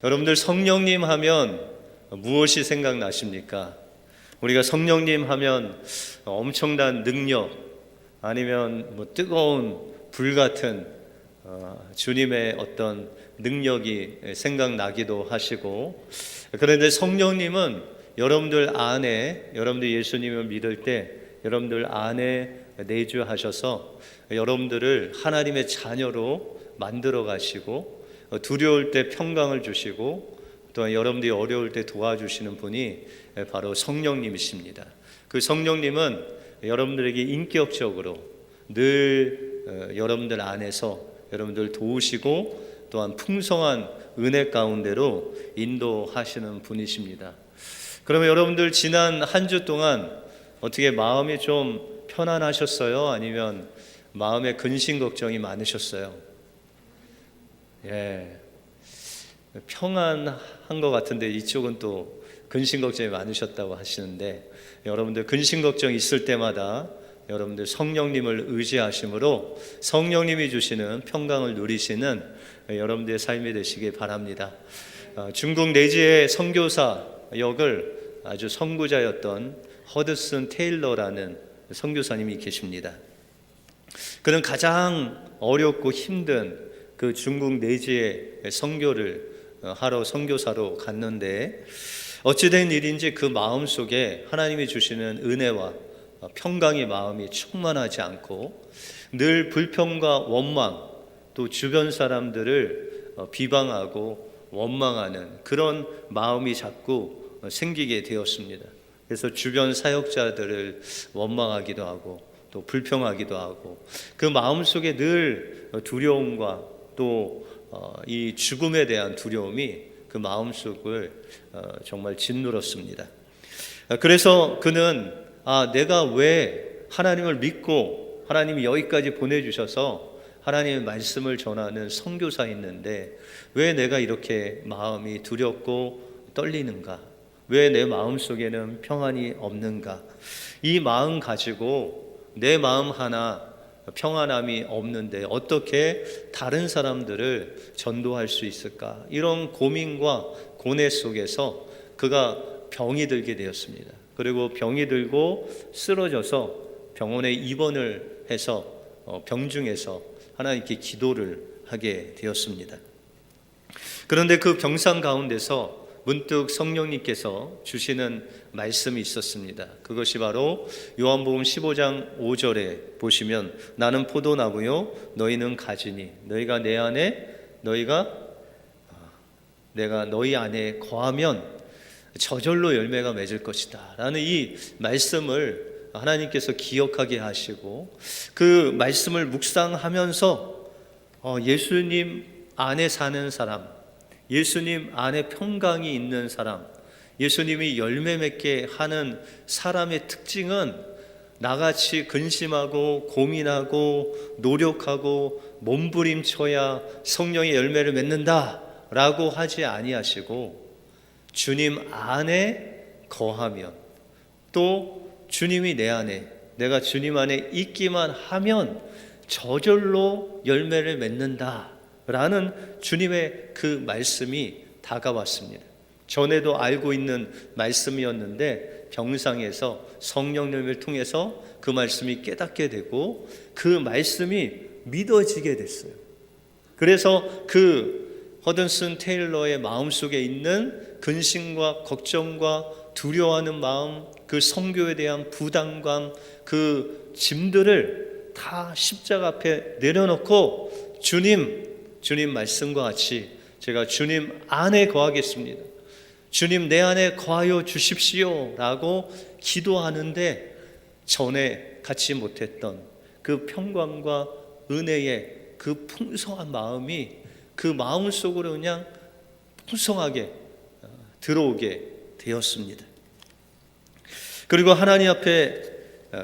여러분들 성령님 하면 무엇이 생각나십니까? 우리가 성령님 하면 엄청난 능력, 아니면 뜨거운 불 같은 주님의 어떤 능력이 생각나기도 하시고, 그런데 성령님은 여러분들 안에, 여러분들 예수님을 믿을 때 여러분들 안에 내주하셔서 여러분들을 하나님의 자녀로 만들어 가시고, 두려울 때 평강을 주시고, 또한 여러분들이 어려울 때 도와주시는 분이 바로 성령님이십니다. 그 성령님은 여러분들에게 인격적으로 늘 여러분들 안에서 여러분들 도우시고, 또한 풍성한 은혜 가운데로 인도하시는 분이십니다. 그러면 여러분들 지난 한 주 동안 어떻게 마음이 좀 편안하셨어요? 아니면 마음에 근심 걱정이 많으셨어요? 예, 평안한 것 같은데 이쪽은 또 근심 걱정이 많으셨다고 하시는데, 여러분들 근심 걱정 있을 때마다 여러분들 성령님을 의지하심으로 성령님이 주시는 평강을 누리시는 여러분들의 삶이 되시길 바랍니다. 중국 내지의 선교사 역을 아주 선구자였던 허드슨 테일러라는 선교사님이 계십니다. 그는 가장 어렵고 힘든 그 중국 내지의 선교를 하러 선교사로 갔는데, 어찌된 일인지 그 마음속에 하나님이 주시는 은혜와 평강의 마음이 충만하지 않고 늘 불평과 원망, 또 주변 사람들을 비방하고 원망하는 그런 마음이 자꾸 생기게 되었습니다. 그래서 주변 사역자들을 원망하기도 하고 또 불평하기도 하고, 그 마음속에 늘 두려움과 또 이 죽음에 대한 두려움이 그 마음속을 정말 짓누렀습니다. 그래서 그는 내가 왜 하나님을 믿고 하나님이 여기까지 보내주셔서 하나님의 말씀을 전하는 선교사였는데 왜 내가 이렇게 마음이 두렵고 떨리는가? 왜 내 마음속에는 평안이 없는가? 이 마음 가지고 내 마음 하나 평안함이 없는데 어떻게 다른 사람들을 전도할 수 있을까? 이런 고민과 고뇌 속에서 그가 병이 들게 되었습니다. 그리고 병이 들고 쓰러져서 병원에 입원을 해서 병중에서 하나님께 기도를 하게 되었습니다. 그런데 그 병상 가운데서 문득 성령님께서 주시는 말씀이 있었습니다. 그것이 바로 요한복음 15장 5절에 보시면, 나는 포도나무요 너희는 가지니 너희가 내 안에 내가 너희 안에 거하면 저절로 열매가 맺을 것이다 라는 이 말씀을 하나님께서 기억하게 하시고, 그 말씀을 묵상하면서 예수님 안에 사는 사람, 예수님 안에 평강이 있는 사람, 예수님이 열매 맺게 하는 사람의 특징은 나같이 근심하고 고민하고 노력하고 몸부림쳐야 성령의 열매를 맺는다 라고 하지 아니하시고, 주님 안에 거하면, 또 주님이 내 안에, 내가 주님 안에 있기만 하면 저절로 열매를 맺는다 라는 주님의 그 말씀이 다가왔습니다. 전에도 알고 있는 말씀이었는데 병상에서 성령님을 통해서 그 말씀이 깨닫게 되고 그 말씀이 믿어지게 됐어요. 그래서 그 허든슨 테일러의 마음속에 있는 근심과 걱정과 두려워하는 마음, 그 선교에 대한 부담감, 그 짐들을 다 십자가 앞에 내려놓고 주님 말씀과 같이 제가 주님 안에 거하겠습니다, 주님 내 안에 거하여 주십시오 라고 기도하는데, 전에 갖지 못했던 그 평강과 은혜의 그 풍성한 마음이 그 마음 속으로 그냥 풍성하게 들어오게 되었습니다. 그리고 하나님 앞에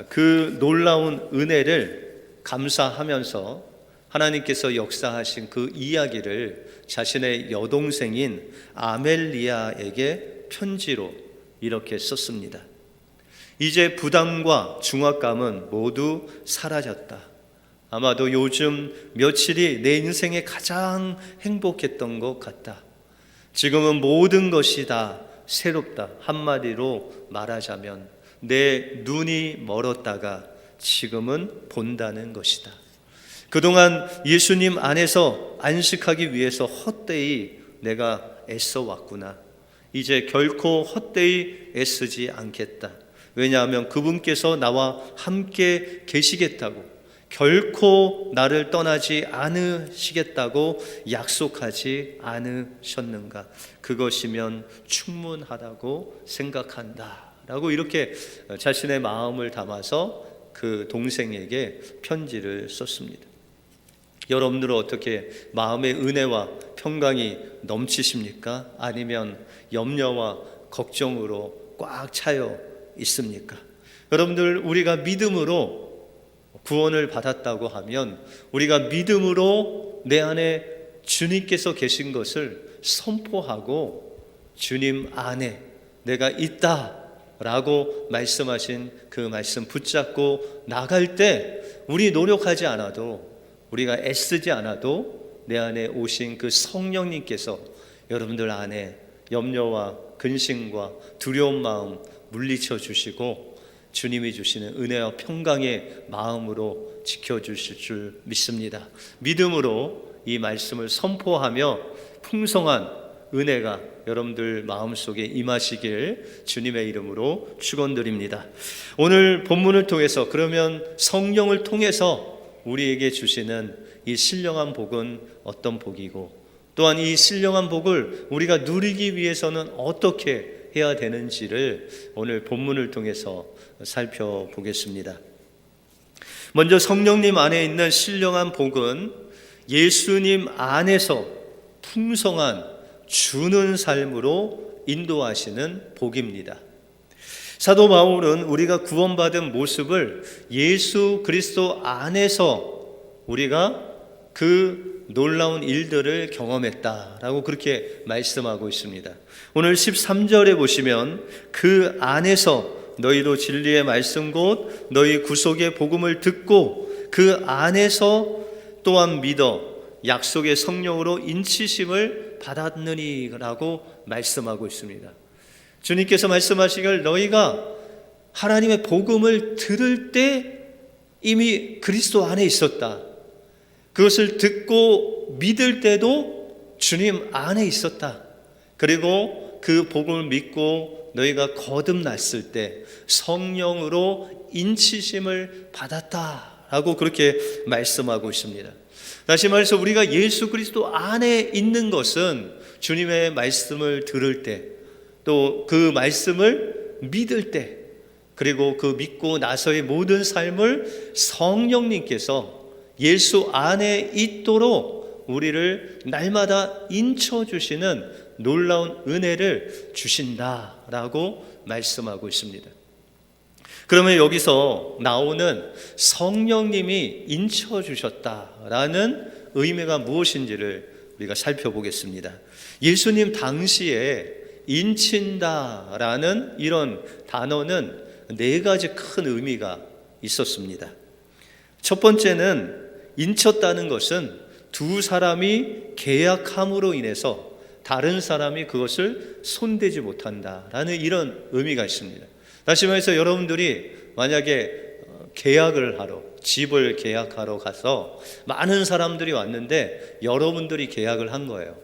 그 놀라운 은혜를 감사하면서 하나님께서 역사하신 그 이야기를 자신의 여동생인 아멜리아에게 편지로 이렇게 썼습니다. 이제 부담과 중압감은 모두 사라졌다. 아마도 요즘 며칠이 내 인생에 가장 행복했던 것 같다. 지금은 모든 것이 다 새롭다. 한마디로 말하자면 내 눈이 멀었다가 지금은 본다는 것이다. 그동안 예수님 안에서 안식하기 위해서 헛되이 내가 애써 왔구나. 이제 결코 헛되이 애쓰지 않겠다. 왜냐하면 그분께서 나와 함께 계시겠다고, 결코 나를 떠나지 않으시겠다고 약속하지 않으셨는가. 그것이면 충분하다고 생각한다 라고 이렇게 자신의 마음을 담아서 그 동생에게 편지를 썼습니다. 여러분들은 어떻게 마음의 은혜와 평강이 넘치십니까? 아니면 염려와 걱정으로 꽉 차여 있습니까? 여러분들, 우리가 믿음으로 구원을 받았다고 하면 우리가 믿음으로 내 안에 주님께서 계신 것을 선포하고 주님 안에 내가 있다라고 말씀하신 그 말씀 붙잡고 나갈 때 우리 노력하지 않아도, 우리가 애쓰지 않아도 내 안에 오신 그 성령님께서 여러분들 안에 염려와 근심과 두려운 마음 물리쳐 주시고 주님이 주시는 은혜와 평강의 마음으로 지켜주실 줄 믿습니다. 믿음으로 이 말씀을 선포하며 풍성한 은혜가 여러분들 마음속에 임하시길 주님의 이름으로 축원드립니다. 오늘 본문을 통해서, 그러면 성령을 통해서 우리에게 주시는 이 신령한 복은 어떤 복이고, 또한 이 신령한 복을 우리가 누리기 위해서는 어떻게 해야 되는지를 오늘 본문을 통해서 살펴보겠습니다. 먼저 성령님 안에 있는 신령한 복은 예수님 안에서 풍성한 주는 삶으로 인도하시는 복입니다. 사도 바울은 우리가 구원받은 모습을 예수 그리스도 안에서 우리가 그 놀라운 일들을 경험했다라고 그렇게 말씀하고 있습니다. 오늘 13절에 보시면 그 안에서 너희도 진리의 말씀 곧 너희 구속의 복음을 듣고 그 안에서 또한 믿어 약속의 성령으로 인치심을 받았느니라고 말씀하고 있습니다. 주님께서 말씀하시길 너희가 하나님의 복음을 들을 때 이미 그리스도 안에 있었다. 그것을 듣고 믿을 때도 주님 안에 있었다. 그리고 그 복음을 믿고 너희가 거듭났을 때 성령으로 인치심을 받았다라고 그렇게 말씀하고 있습니다. 다시 말해서 우리가 예수 그리스도 안에 있는 것은 주님의 말씀을 들을 때, 또 그 말씀을 믿을 때, 그리고 그 믿고 나서의 모든 삶을 성령님께서 예수 안에 있도록 우리를 날마다 인쳐주시는 놀라운 은혜를 주신다라고 말씀하고 있습니다. 그러면 여기서 나오는 성령님이 인쳐주셨다라는 의미가 무엇인지를 우리가 살펴보겠습니다. 예수님 당시에 인친다라는 이런 단어는 네 가지 큰 의미가 있었습니다. 첫 번째는 인쳤다는 것은 두 사람이 계약함으로 인해서 다른 사람이 그것을 손대지 못한다라는 이런 의미가 있습니다. 다시 말해서 여러분들이 만약에 계약을 하러, 집을 계약하러 가서 많은 사람들이 왔는데 여러분들이 계약을 한 거예요.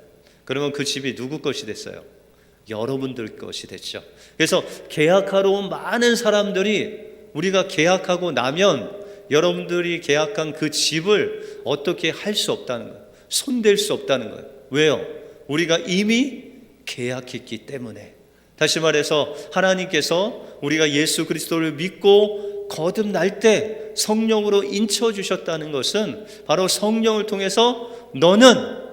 그러면 그 집이 누구 것이 됐어요? 여러분들 것이 됐죠. 그래서 계약하러 온 많은 사람들이 우리가 계약하고 나면 여러분들이 계약한 그 집을 어떻게 할 수 없다는 거예요. 손댈 수 없다는 거예요. 왜요? 우리가 이미 계약했기 때문에. 다시 말해서 하나님께서 우리가 예수 그리스도를 믿고 거듭날 때 성령으로 인쳐주셨다는 것은 바로 성령을 통해서 너는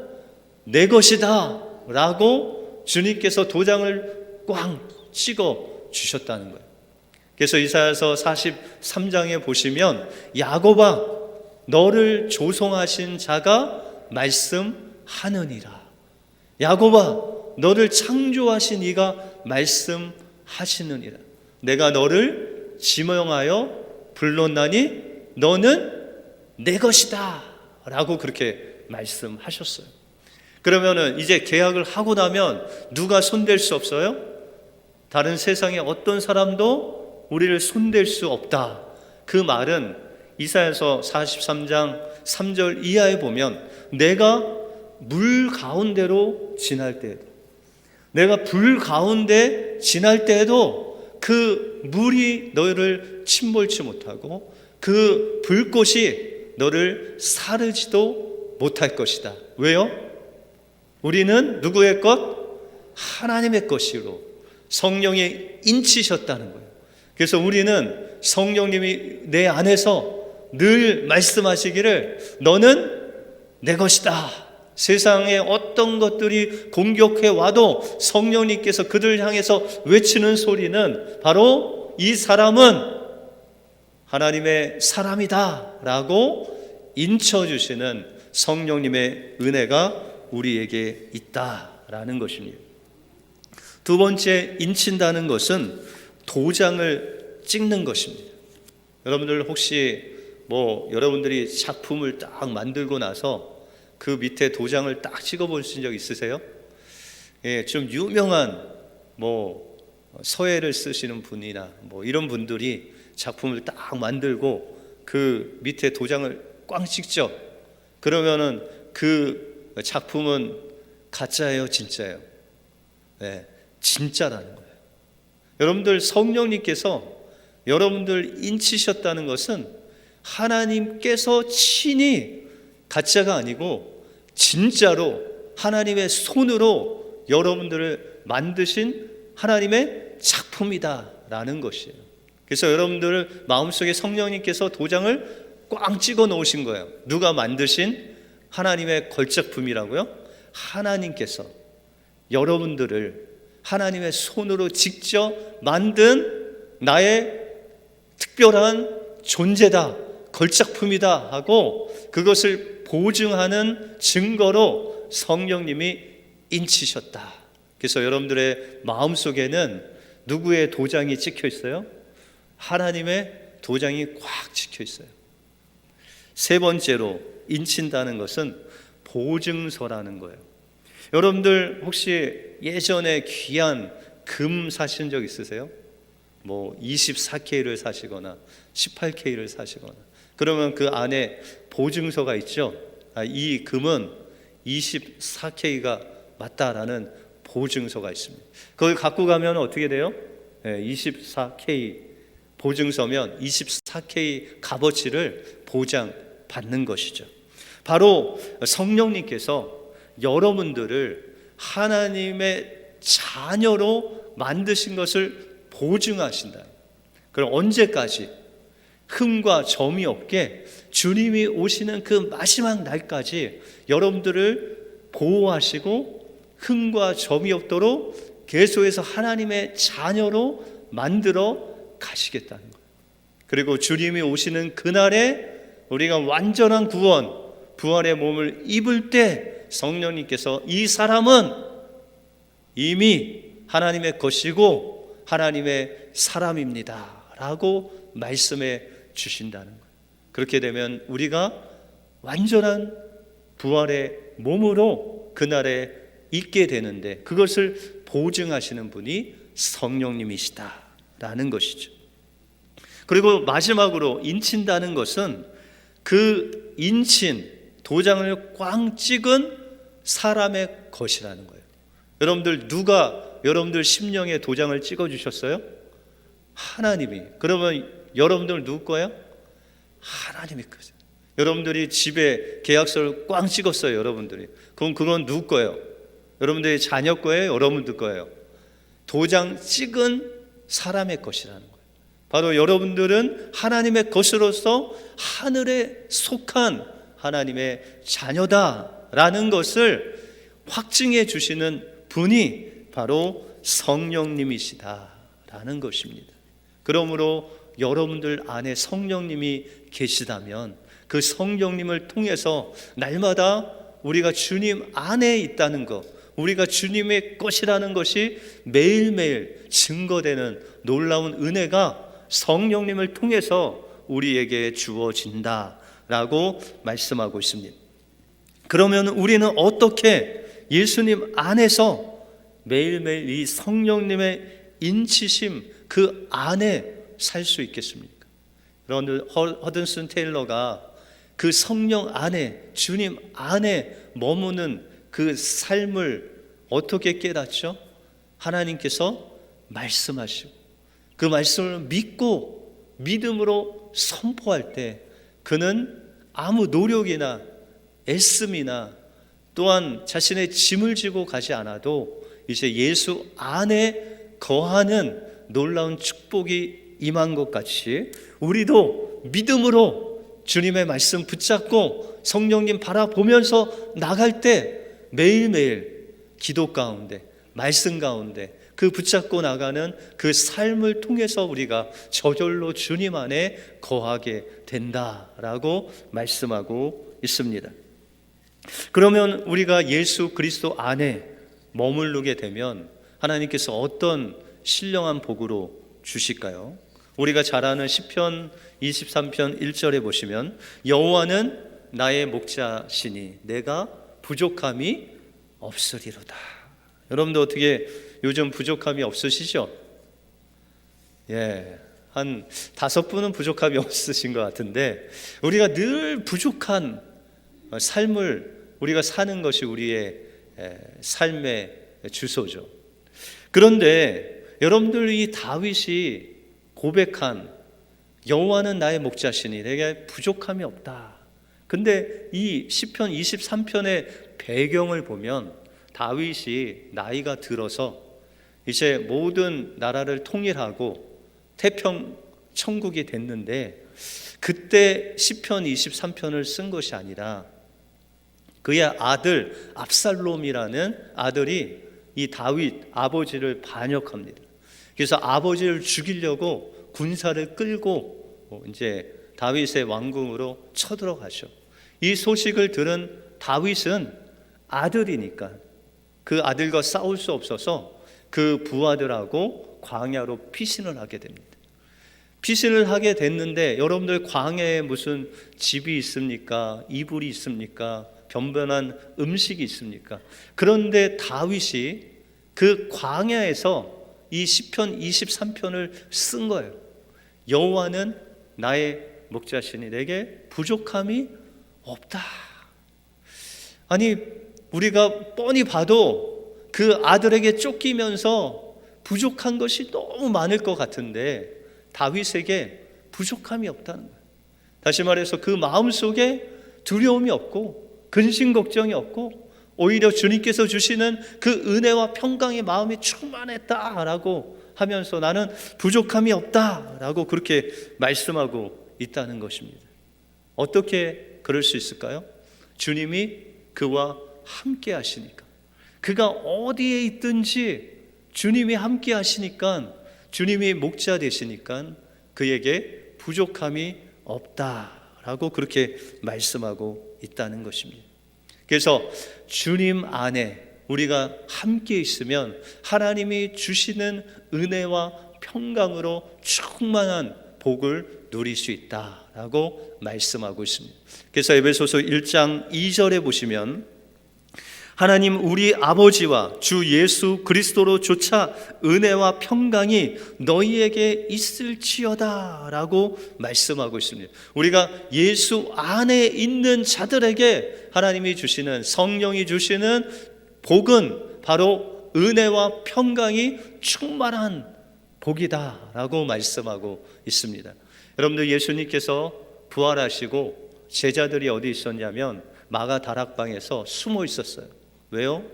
내 것이다 라고 주님께서 도장을 꽝 찍어 주셨다는 거예요. 그래서 이사야서 43장에 보시면 야곱아 너를 조성하신 자가 말씀하느니라. 야곱아 너를 창조하신 이가 말씀하시느니라. 내가 너를 지명하여 불렀나니 너는 내 것이다 라고 그렇게 말씀하셨어요. 그러면은 이제 계약을 하고 나면 누가 손댈 수 없어요? 다른 세상의 어떤 사람도 우리를 손댈 수 없다. 그 말은 이사야서 43장 3절 이하에 보면 내가 물 가운데로 지날 때에도, 내가 불 가운데 지날 때에도 그 물이 너를 침몰치 못하고 그 불꽃이 너를 사르지도 못할 것이다. 왜요? 우리는 누구의 것? 하나님의 것이로 성령이 인치셨다는 거예요. 그래서 우리는 성령님이 내 안에서 늘 말씀하시기를 너는 내 것이다. 세상에 어떤 것들이 공격해 와도 성령님께서 그들을 향해서 외치는 소리는 바로 이 사람은 하나님의 사람이다 라고 인쳐주시는 성령님의 은혜가 우리에게 있다라는 것입니다. 두 번째, 인친다는 것은 도장을 찍는 것입니다. 여러분들 혹시 여러분들이 작품을 딱 만들고 나서 그 밑에 도장을 딱 찍어 보신 적 있으세요? 예, 좀 유명한 서예를 쓰시는 분이나 이런 분들이 작품을 딱 만들고 그 밑에 도장을 꽝 찍죠. 그러면은 그 작품은 가짜예요, 진짜예요? 네, 진짜라는 거예요. 여러분들 성령님께서 여러분들 인치셨다는 것은 하나님께서 친히 가짜가 아니고 진짜로 하나님의 손으로 여러분들을 만드신 하나님의 작품이다라는 것이에요. 그래서 여러분들 마음속에 성령님께서 도장을 꽝 찍어 놓으신 거예요. 누가 만드신 하나님의 걸작품이라고요? 하나님께서 여러분들을 하나님의 손으로 직접 만든 나의 특별한 존재다, 걸작품이다 하고 그것을 보증하는 증거로 성령님이 인치셨다. 그래서 여러분들의 마음속에는 누구의 도장이 찍혀 있어요? 하나님의 도장이 꽉 찍혀 있어요. 세 번째로 인친다는 것은 보증서라는 거예요. 여러분들 혹시 예전에 귀한 금 사신 적 있으세요? 24K를 사시거나 18K를 사시거나 그러면 그 안에 보증서가 있죠. 이 금은 24K가 맞다라는 보증서가 있습니다. 그걸 갖고 가면 어떻게 돼요? 24K 보증서면 24K 값어치를 보장받는 것이죠. 바로 성령님께서 여러분들을 하나님의 자녀로 만드신 것을 보증하신다. 그럼 언제까지? 흠과 점이 없게 주님이 오시는 그 마지막 날까지 여러분들을 보호하시고 흠과 점이 없도록 계속해서 하나님의 자녀로 만들어 가시겠다는 거예요. 그리고 주님이 오시는 그날에 우리가 완전한 구원, 부활의 몸을 입을 때 성령님께서 이 사람은 이미 하나님의 것이고 하나님의 사람입니다 라고 말씀해 주신다는 거예요. 그렇게 되면 우리가 완전한 부활의 몸으로 그날에 있게 되는데 그것을 보증하시는 분이 성령님이시다라는 것이죠. 그리고 마지막으로 인친다는 것은 그 인친 도장을 꽝 찍은 사람의 것이라는 거예요. 여러분들 누가 여러분들 심령에 도장을 찍어 주셨어요? 하나님이. 그러면 여러분들 누구 거예요? 하나님의 거죠. 여러분들이 집에 계약서를 꽝 찍었어요, 여러분들이. 그럼 그건 누구 거예요? 여러분들의 자녀 거예요? 여러분들 거예요? 도장 찍은 사람의 것이라는 거예요. 바로 여러분들은 하나님의 것으로서 하늘에 속한 하나님의 자녀다라는 것을 확증해 주시는 분이 바로 성령님이시다라는 것입니다. 그러므로 여러분들 안에 성령님이 계시다면 그 성령님을 통해서 날마다 우리가 주님 안에 있다는 것, 우리가 주님의 것이라는 것이 매일매일 증거되는 놀라운 은혜가 성령님을 통해서 우리에게 주어진다라고 말씀하고 있습니다. 그러면 우리는 어떻게 예수님 안에서 매일매일 이 성령님의 인치심 그 안에 살 수 있겠습니까? 허든슨 테일러가 그 성령 안에, 주님 안에 머무는 그 삶을 어떻게 깨닫죠? 하나님께서 말씀하시고 그 말씀을 믿고 믿음으로 선포할 때 그는 아무 노력이나 애씀이나 또한 자신의 짐을 지고 가지 않아도 이제 예수 안에 거하는 놀라운 축복이 임한 것 같이 우리도 믿음으로 주님의 말씀 붙잡고 성령님 바라보면서 나갈 때 매일매일 기도 가운데 말씀 가운데 그 붙잡고 나가는 그 삶을 통해서 우리가 저절로 주님 안에 거하게 된다라고 말씀하고 있습니다. 그러면 우리가 예수 그리스도 안에 머무르게 되면 하나님께서 어떤 신령한 복으로 주실까요? 우리가 잘 아는 시편 23편 1절에 보시면 여호와는 나의 목자시니 내가 부족함이 없으리로다. 여러분도 어떻게 요즘 부족함이 없으시죠? 예, 한 5분은 부족함이 없으신 것 같은데 우리가 늘 부족한 삶을 우리가 사는 것이 우리의 삶의 주소죠. 그런데 여러분들 이 다윗이 고백한 여호와는 나의 목자시니 내게 부족함이 없다. 근데 이 시편 23편의 배경을 보면 다윗이 나이가 들어서 이제 모든 나라를 통일하고 태평 천국이 됐는데 그때 시편 23편을 쓴 것이 아니라 그의 아들 압살롬이라는 아들이 이 다윗 아버지를 반역합니다. 그래서 아버지를 죽이려고 군사를 끌고 이제 다윗의 왕궁으로 쳐들어가죠. 이 소식을 들은 다윗은 아들이니까 그 아들과 싸울 수 없어서 그 부하들하고 광야로 피신을 하게 됩니다. 피신을 하게 됐는데 여러분들 광야에 무슨 집이 있습니까? 이불이 있습니까? 변변한 음식이 있습니까? 그런데 다윗이 그 광야에서 이 시편 23편을 쓴 거예요. 여호와는 나의 목자시니 내게 부족함이 없다. 아니 우리가 뻔히 봐도 그 아들에게 쫓기면서 부족한 것이 너무 많을 것 같은데 다윗에게 부족함이 없다는 거예요. 다시 말해서 그 마음속에 두려움이 없고 근심 걱정이 없고 오히려 주님께서 주시는 그 은혜와 평강의 마음이 충만했다라고 하면서 나는 부족함이 없다라고 그렇게 말씀하고 있다는 것입니다. 어떻게 그럴 수 있을까요? 주님이 그와 함께 하시니까. 그가 어디에 있든지 주님이 함께 하시니까, 주님이 목자 되시니까 그에게 부족함이 없다라고 그렇게 말씀하고 있다는 것입니다. 그래서 주님 안에 우리가 함께 있으면 하나님이 주시는 은혜와 평강으로 충만한 복을 누릴 수 있다라고 말씀하고 있습니다. 그래서 에베소서 1장 2절에 보시면 하나님 우리 아버지와 주 예수 그리스도로 조차 은혜와 평강이 너희에게 있을지어다 라고 말씀하고 있습니다. 우리가 예수 안에 있는 자들에게 하나님이 주시는, 성령이 주시는 복은 바로 은혜와 평강이 충만한 복이다 라고 말씀하고 있습니다. 여러분들 예수님께서 부활하시고 제자들이 어디 있었냐면 마가 다락방에서 숨어 있었어요. 왜요?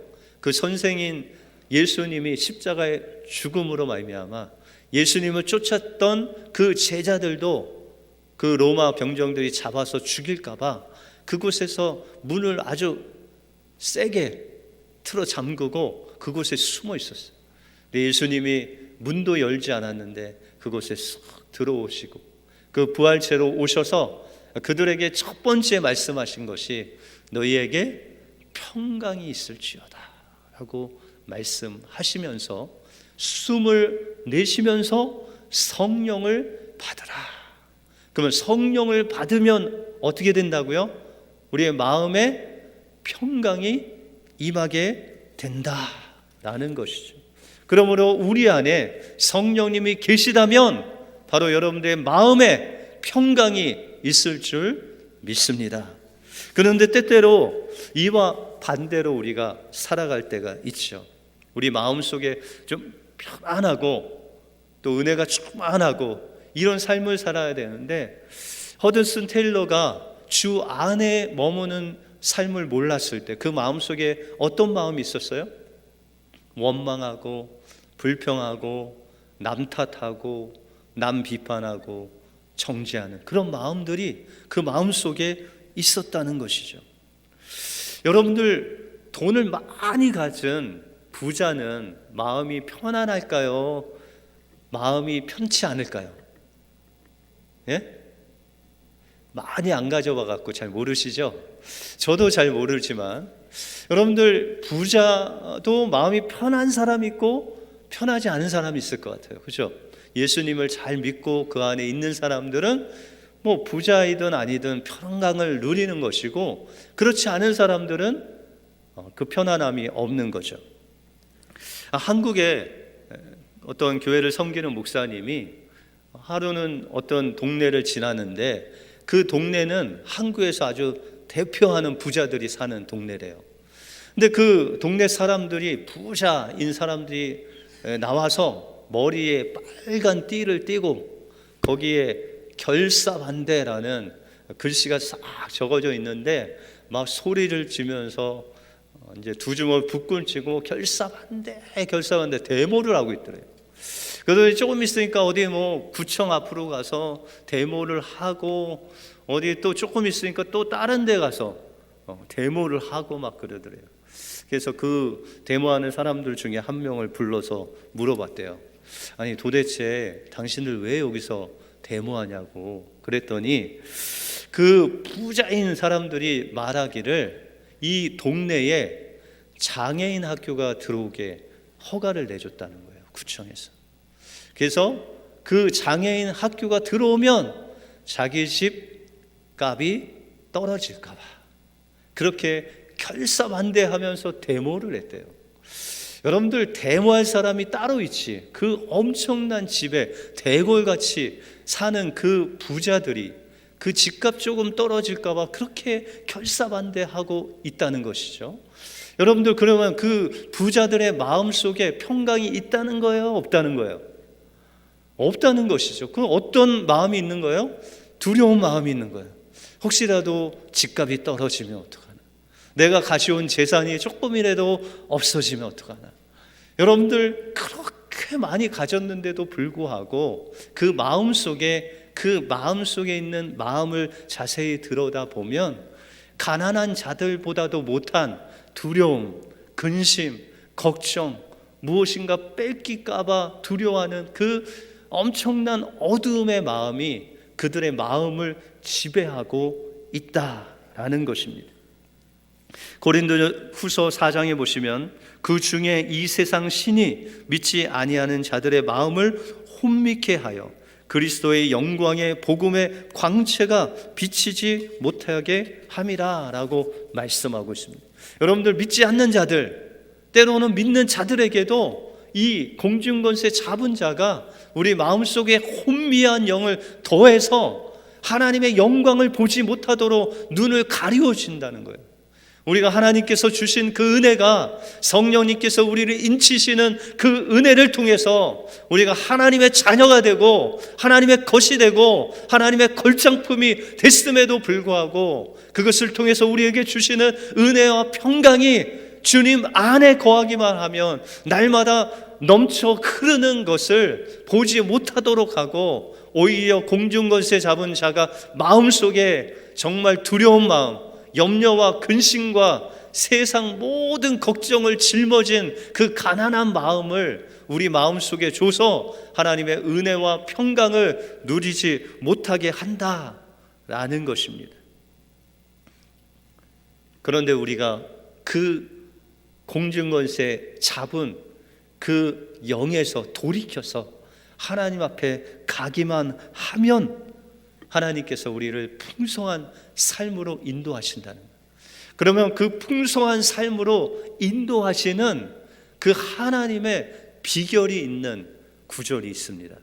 그 선생인 예수님이 십자가의 죽음으로 말미암아 예수님을 쫓았던 그 제자들도 그 로마 병정들이 잡아서 죽일까 봐 그곳에서 문을 아주 세게 틀어 잠그고 그곳에 숨어 있었어요. 예수님이 문도 열지 않았는데 그곳에 쏙 들어오시고 그 부활체로 오셔서 그들에게 첫 번째 말씀하신 것이 너희에게 평강이 있을지어다 라고 말씀하시면서 숨을 내쉬면서 성령을 받으라. 그러면 성령을 받으면 어떻게 된다고요? 우리의 마음에 평강이 임하게 된다라는 것이죠. 그러므로 우리 안에 성령님이 계시다면 바로 여러분들의 마음에 평강이 있을 줄 믿습니다. 그런데 때때로 이와 반대로 우리가 살아갈 때가 있죠. 우리 마음속에 좀 편안하고 또 은혜가 충만하고 이런 삶을 살아야 되는데, 허드슨 테일러가 주 안에 머무는 삶을 몰랐을 때 그 마음속에 어떤 마음이 있었어요? 원망하고 불평하고 남 탓하고 남 비판하고 정죄하는 그런 마음들이 그 마음속에 있었다는 것이죠. 여러분들, 돈을 많이 가진 부자는 마음이 편안할까요? 마음이 편치 않을까요? 예? 많이 안 가져와 갖고 잘 모르시죠? 저도 잘 모르지만 여러분들, 부자도 마음이 편한 사람이 있고 편하지 않은 사람이 있을 것 같아요. 그렇죠? 예수님을 잘 믿고 그 안에 있는 사람들은 뭐 부자이든 아니든 평강을 누리는 것이고, 그렇지 않은 사람들은 그 편안함이 없는 거죠. 한국에 어떤 교회를 섬기는 목사님이 하루는 어떤 동네를 지나는데, 그 동네는 한국에서 아주 대표하는 부자들이 사는 동네래요. 근데 그 동네 사람들이, 부자인 사람들이 나와서 머리에 빨간 띠를 띠고 거기에 결사반대라는 글씨가 싹 적어져 있는데 막 소리를 지면서 이제 두 주먹 북군 치고 결사반대 데모를 하고 있더래요. 그래서 조금 있으니까 어디 뭐 구청 앞으로 가서 데모를 하고, 어디 또 조금 있으니까 또 다른 데 가서 데모를 하고 막 그러더래요. 그래서 그 데모하는 사람들 중에 한 명을 불러서 물어봤대요. 아니, 도대체 당신들 왜 여기서 데모하냐고 그랬더니, 그 부자인 사람들이 말하기를 이 동네에 장애인 학교가 들어오게 허가를 내줬다는 거예요, 구청에서. 그래서 그 장애인 학교가 들어오면 자기 집 값이 떨어질까 봐 그렇게 결사반대하면서 데모를 했대요. 여러분들, 데모할 사람이 따로 있지, 그 엄청난 집에 대골같이 사는 그 부자들이 그 집값 조금 떨어질까 봐 그렇게 결사반대하고 있다는 것이죠. 여러분들, 그러면 그 부자들의 마음속에 평강이 있다는 거예요? 없다는 거예요? 없다는 것이죠. 그 어떤 마음이 있는 거예요? 두려운 마음이 있는 거예요. 혹시라도 집값이 떨어지면 어떡하나, 내가 가져온 재산이 조금이라도 없어지면 어떡하나. 여러분들, 그렇게 많이 가졌는데도 불구하고 그 마음속에 있는 마음을 자세히 들여다보면 가난한 자들보다도 못한 두려움, 근심, 걱정, 무엇인가 뺏길까 봐 두려워하는 그 엄청난 어두움의 마음이 그들의 마음을 지배하고 있다라는 것입니다. 고린도후서 4장에 보시면, 그 중에 이 세상 신이 믿지 아니하는 자들의 마음을 혼미케 하여 그리스도의 영광의 복음의 광채가 비치지 못하게 함이라 라고 말씀하고 있습니다. 여러분들, 믿지 않는 자들, 때로는 믿는 자들에게도 이 공중권세 잡은 자가 우리 마음속에 혼미한 영을 더해서 하나님의 영광을 보지 못하도록 눈을 가리워진다는 거예요. 우리가 하나님께서 주신 그 은혜가, 성령님께서 우리를 인치시는 그 은혜를 통해서 우리가 하나님의 자녀가 되고 하나님의 것이 되고 하나님의 걸작품이 됐음에도 불구하고, 그것을 통해서 우리에게 주시는 은혜와 평강이 주님 안에 거하기만 하면 날마다 넘쳐 흐르는 것을 보지 못하도록 하고, 오히려 공중권세 잡은 자가 마음속에 정말 두려운 마음, 염려와 근심과 세상 모든 걱정을 짊어진 그 가난한 마음을 우리 마음속에 줘서 하나님의 은혜와 평강을 누리지 못하게 한다라는 것입니다. 그런데 우리가 그 공중권세 잡은 그 영에서 돌이켜서 하나님 앞에 가기만 하면 하나님께서 우리를 풍성한 삶으로 인도하신다는 거예요. 그러면 그 풍성한 삶으로 인도하시는 그 하나님의 비결이 있는 구절이 있습니다.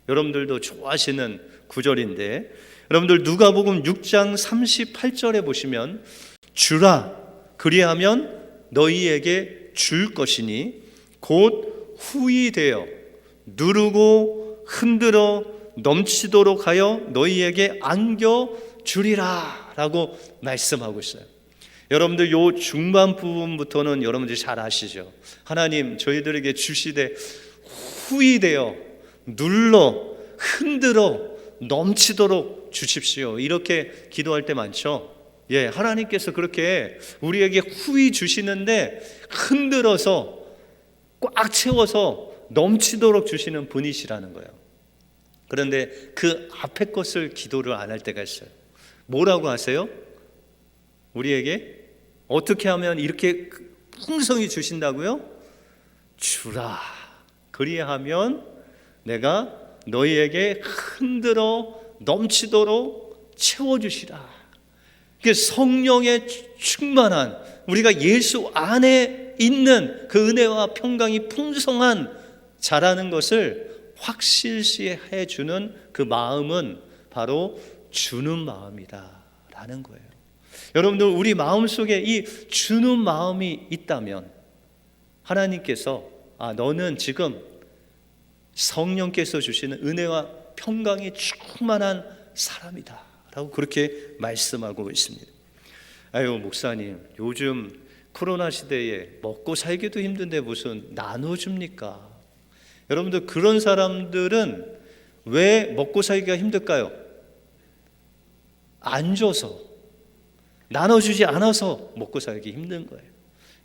여러분들도 좋아하시는 구절인데, 여러분들 누가복음 6장 38절에 보시면 주라 그리하면 너희에게 줄 것이니 곧 후히 되어 누르고 흔들어 넘치도록 하여 너희에게 안겨주리라 라고 말씀하고 있어요. 여러분들 요 중반 부분부터는 여러분들이 잘 아시죠? 하나님 저희들에게 주시되 후히 되어 눌러 흔들어 넘치도록 주십시오, 이렇게 기도할 때 많죠. 하나님께서 그렇게 우리에게 후히 주시는데 흔들어서 꽉 채워서 넘치도록 주시는 분이시라는 거예요. 그런데 그 앞에 것을 기도를 안 할 때가 있어요. 뭐라고 하세요? 우리에게 어떻게 하면 이렇게 풍성히 주신다고요? 주라 그리하면 내가 너희에게 흔들어 넘치도록 채워주시라. 성령의 충만한, 우리가 예수 안에 있는 그 은혜와 평강이 풍성한 자라는 것을 확실시해 주는 그 마음은 바로 주는 마음이다 라는 거예요. 여러분들 우리 마음속에 이 주는 마음이 있다면 하나님께서 너는 지금 성령께서 주시는 은혜와 평강이 충만한 사람이다 라고 그렇게 말씀하고 있습니다. 목사님 요즘 코로나 시대에 먹고 살기도 힘든데 무슨 나눠줍니까? 여러분들 그런 사람들은 왜 먹고 살기가 힘들까요? 안 줘서, 나눠주지 않아서 먹고 살기 힘든 거예요.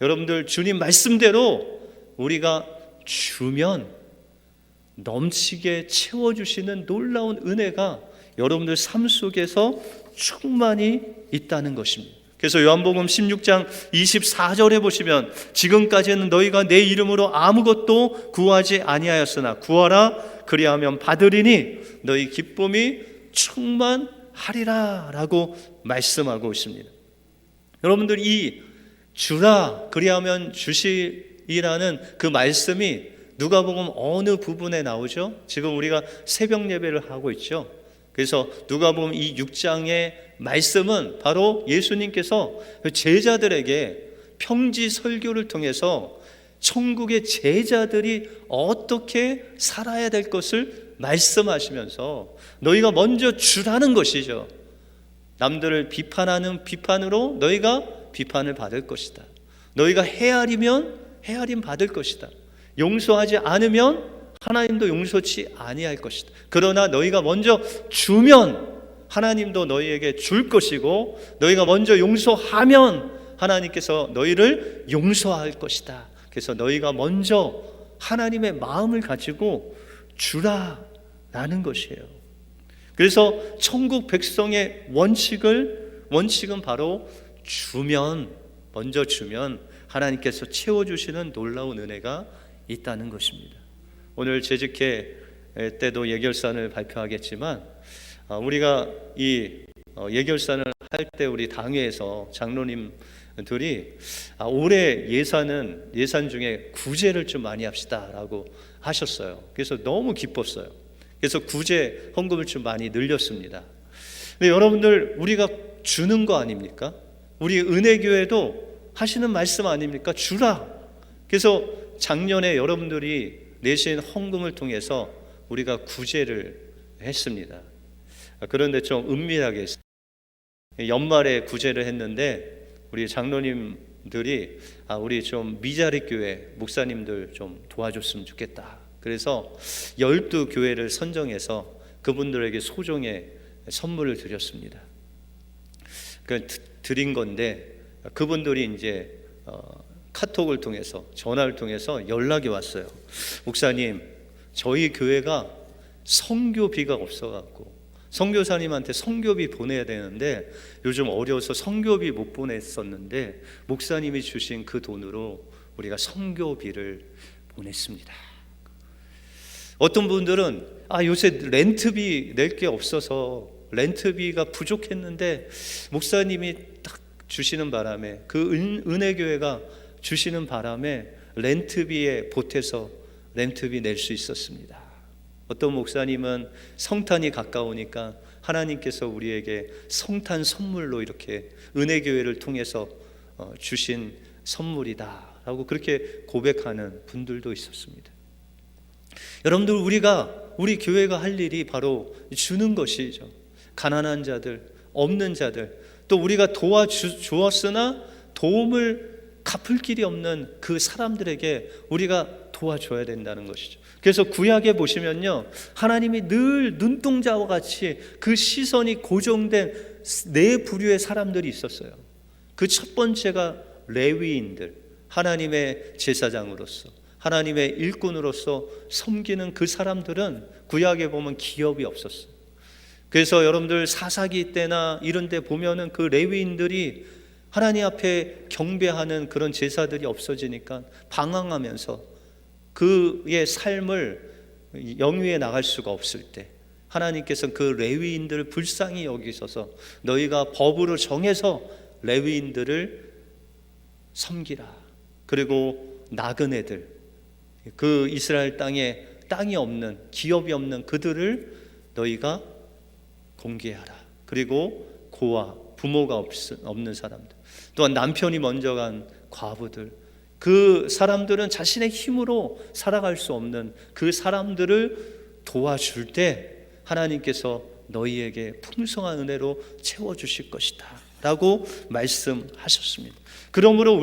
여러분들 주님 말씀대로 우리가 주면 넘치게 채워주시는 놀라운 은혜가 여러분들 삶 속에서 충만히 있다는 것입니다. 그래서 요한복음 16장 24절에 보시면 지금까지는 너희가 내 이름으로 아무것도 구하지 아니하였으나 구하라 그리하면 받으리니 너희 기쁨이 충만하리라 라고 말씀하고 있습니다. 여러분들 이 주라 그리하면 주시리라는 그 말씀이 누가복음 어느 부분에 나오죠? 지금 우리가 새벽 예배를 하고 있죠. 그래서 누가복음 이 6장의 말씀은 바로 예수님께서 제자들에게 평지 설교를 통해서 천국의 제자들이 어떻게 살아야 될 것을 말씀하시면서 너희가 먼저 주라는 것이죠. 남들을 비판하는 비판으로 너희가 비판을 받을 것이다. 너희가 헤아리면 헤아림 받을 것이다. 용서하지 않으면 하나님도 용서치 아니할 것이다. 그러나 너희가 먼저 주면 하나님도 너희에게 줄 것이고 너희가 먼저 용서하면 하나님께서 너희를 용서할 것이다. 그래서 너희가 먼저 하나님의 마음을 가지고 주라라는 것이에요. 그래서 천국 백성의 원칙은 바로 주면, 먼저 주면 하나님께서 채워주시는 놀라운 은혜가 있다는 것입니다. 오늘 재직회 때도 예결산을 발표하겠지만 우리가 이 예결산을 할 때 우리 당회에서 장로님들이 올해 예산 중에 구제를 좀 많이 합시다라고 하셨어요. 그래서 너무 기뻤어요. 그래서 구제 헌금을 좀 많이 늘렸습니다. 근데 여러분들 우리가 주는 거 아닙니까? 우리 은혜교회도 하시는 말씀 아닙니까? 주라. 그래서 작년에 여러분들이 내신 헌금을 통해서 우리가 구제를 했습니다. 그런데 좀 은밀하게 했어요. 연말에 구제를 했는데 우리 장로님들이 우리 좀 미자리 교회 목사님들 좀 도와줬으면 좋겠다. 그래서 12교회를 선정해서 그분들에게 소정의 선물을 드렸습니다. 드린 건데 그분들이 이제 카톡을 통해서 전화를 통해서 연락이 왔어요. 목사님, 저희 교회가 선교비가 없어갖고 선교사님한테 선교비 보내야 되는데 요즘 어려워서 선교비 못 보냈었는데 목사님이 주신 그 돈으로 우리가 선교비를 보냈습니다. 어떤 분들은 요새 렌트비 낼 게 없어서 렌트비가 부족했는데 목사님이 딱 주시는 바람에, 그 은혜교회가 주시는 바람에 렌트비에 보태서 렌트비 낼 수 있었습니다. 어떤 목사님은 성탄이 가까우니까 하나님께서 우리에게 성탄 선물로 이렇게 은혜교회를 통해서 주신 선물이다 라고 그렇게 고백하는 분들도 있었습니다. 여러분들, 우리 교회가 할 일이 바로 주는 것이죠. 가난한 자들, 없는 자들, 또 우리가 도와주었으나 도움을 갚을 길이 없는 그 사람들에게 우리가 도와줘야 된다는 것이죠. 그래서 구약에 보시면요, 하나님이 늘 눈동자와 같이 그 시선이 고정된 네 부류의 사람들이 있었어요. 그 첫 번째가 레위인들, 하나님의 제사장으로서, 하나님의 일꾼으로서 섬기는 그 사람들은 구약에 보면 기업이 없었어요. 그래서 여러분들 사사기 때나 이런 데 보면은 그 레위인들이 하나님 앞에 경배하는 그런 제사들이 없어지니까 방황하면서 그의 삶을 영위해 나갈 수가 없을 때 하나님께서는 그 레위인들을 불쌍히 여기셔서 너희가 법으로 정해서 레위인들을 섬기라. 그리고 나그네들, 그 이스라엘 땅에 땅이 없는, 기업이 없는 그들을 너희가 공개하라. 그리고 고아, 부모가 없는 사람들, 또한 남편이 먼저 간 과부들, 그 사람들은 자신의 힘으로 살아갈 수 없는 그 사람들을 도와줄 때 하나님께서 너희에게 풍성한 은혜로 채워주실 것이다 라고 말씀하셨습니다. 그러므로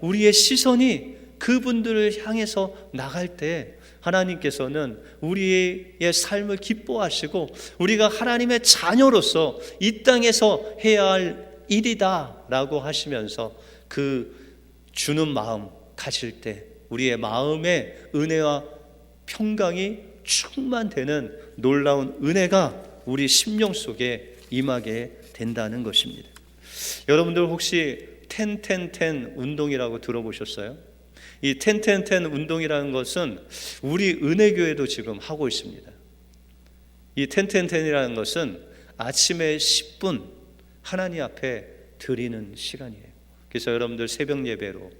우리의 시선이 그분들을 향해서 나갈 때 하나님께서는 우리의 삶을 기뻐하시고 우리가 하나님의 자녀로서 이 땅에서 해야 할 일이다 라고 하시면서 그 주는 마음 가질 때 우리의 마음에 은혜와 평강이 충만되는 놀라운 은혜가 우리 심령 속에 임하게 된다는 것입니다. 여러분들 혹시 10-10-10 운동이라고 들어보셨어요? 이 10-10-10 운동이라는 것은 우리 은혜교회도 지금 하고 있습니다. 이 10-10-10이라는 것은 아침에 10분 하나님 앞에 드리는 시간이에요. 그래서 여러분들 새벽 예배로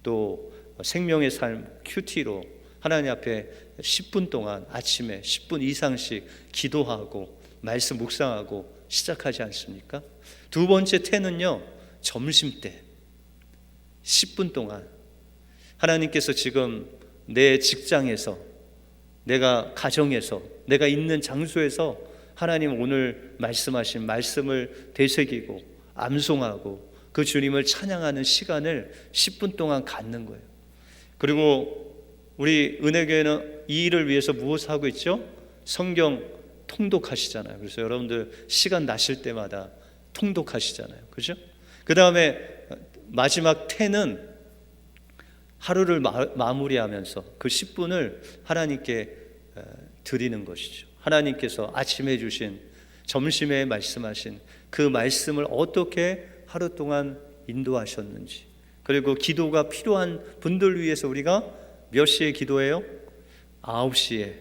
또 생명의 삶 큐티로 하나님 앞에 10분 동안 아침에 10분 이상씩 기도하고 말씀 묵상하고 시작하지 않습니까? 두 번째 10은요, 점심때 10분 동안 하나님께서 지금 내 직장에서, 내가 가정에서, 내가 있는 장소에서 하나님 오늘 말씀하신 말씀을 되새기고 암송하고 그 주님을 찬양하는 시간을 10분 동안 갖는 거예요. 그리고 우리 은혜교회는 이 일을 위해서 무엇을 하고 있죠? 성경 통독하시잖아요. 그래서 여러분들 시간 나실 때마다 통독하시잖아요. 그죠? 그 다음에 마지막 10은 하루를 마무리하면서 그 10분을 하나님께 드리는 것이죠. 하나님께서 아침에 주신, 점심에 말씀하신 그 말씀을 어떻게 하루 동안 인도하셨는지, 그리고 기도가 필요한 분들 위해서 우리가 몇 시에 기도해요? 9시에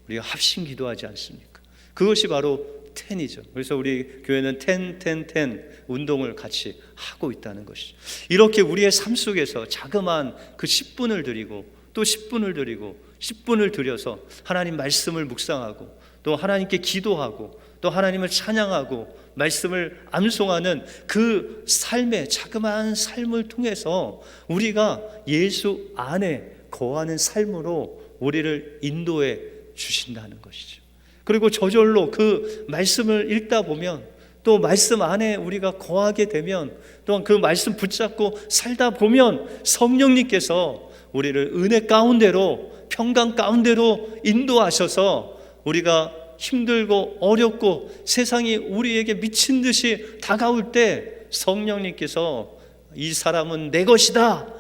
우리가 합심 기도하지 않습니까? 그것이 바로 10이죠. 그래서 우리 교회는 10-10-10 운동을 같이 하고 있다는 것이죠. 이렇게 우리의 삶 속에서 자그마한 그 10분을 드리고 또 10분을 드리고 10분을 들여서 하나님 말씀을 묵상하고 또 하나님께 기도하고 또 하나님을 찬양하고 말씀을 암송하는 그 삶의 자그마한 삶을 통해서 우리가 예수 안에 거하는 삶으로 우리를 인도해 주신다는 것이죠. 그리고 저절로 그 말씀을 읽다 보면 또 말씀 안에 우리가 거하게 되면 또한 그 말씀 붙잡고 살다 보면 성령님께서 우리를 은혜 가운데로, 평강 가운데로 인도하셔서 우리가 힘들고 어렵고 세상이 우리에게 미친 듯이 다가올 때 성령님께서 이 사람은 내 것이다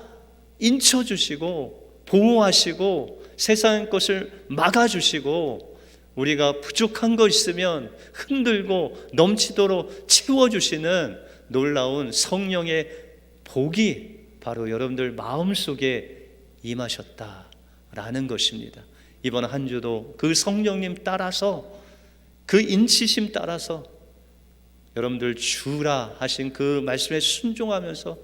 인쳐주시고 보호하시고 세상 것을 막아주시고 우리가 부족한 거 있으면 흔들고 넘치도록 채워주시는 놀라운 성령의 복이 바로 여러분들 마음속에 임하셨다라는 것입니다. 이번 한 주도 그 성령님 따라서, 그 인치심 따라서 여러분들 주라 하신 그 말씀에 순종하면서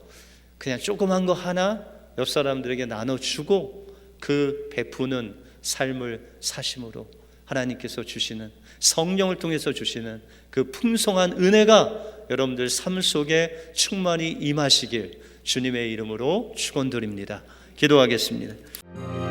그냥 조그만 거 하나 옆 사람들에게 나눠주고 그 베푸는 삶을 사심으로 하나님께서 주시는, 성령을 통해서 주시는 그 풍성한 은혜가 여러분들 삶 속에 충만히 임하시길 주님의 이름으로 축원드립니다. 기도하겠습니다.